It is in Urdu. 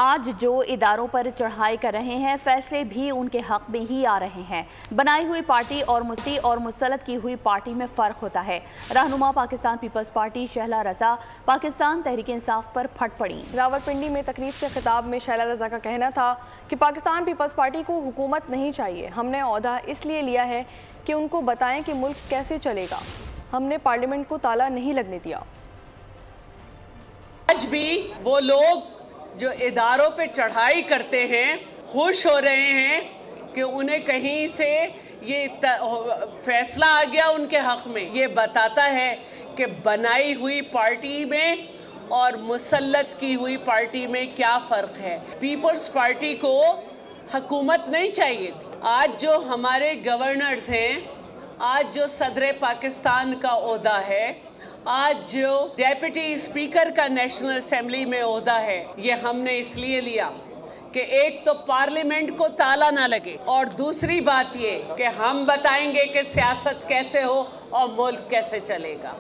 آج جو اداروں پر چڑھائی کر رہے ہیں فیصلے بھی ان کے حق میں ہی آ رہے ہیں۔ بنائی ہوئی پارٹی اور مسیح اور مسلط کی ہوئی پارٹی میں فرق ہوتا ہے۔ رہنما پاکستان پیپلز پارٹی شہلا رضا پاکستان تحریک انصاف پر پھٹ پڑی۔ راولپنڈی میں تقریب کے خطاب میں شہلا رضا کا کہنا تھا کہ پاکستان پیپلز پارٹی کو حکومت نہیں چاہیے، ہم نے عہدہ اس لیے لیا ہے کہ ان کو بتائیں کہ ملک کیسے چلے گا، ہم نے پارلیمنٹ کو تالا نہیں لگنے دیا۔ آج بھی وہ لوگ جو اداروں پہ چڑھائی کرتے ہیں خوش ہو رہے ہیں کہ انہیں کہیں سے یہ فیصلہ آ گیا ان کے حق میں۔ یہ بتاتا ہے کہ بنائی ہوئی پارٹی میں اور مسلط کی ہوئی پارٹی میں کیا فرق ہے۔ پیپلز پارٹی کو حکومت نہیں چاہیے تھی۔ آج جو ہمارے گورنرز ہیں، آج جو صدر پاکستان کا عہدہ ہے، آج جو ڈیپٹی اسپیکر کا نیشنل اسمبلی میں عہدہ ہے، یہ ہم نے اس لیے لیا کہ ایک تو پارلیمنٹ کو تالا نہ لگے، اور دوسری بات یہ کہ ہم بتائیں گے کہ سیاست کیسے ہو اور ملک کیسے چلے گا۔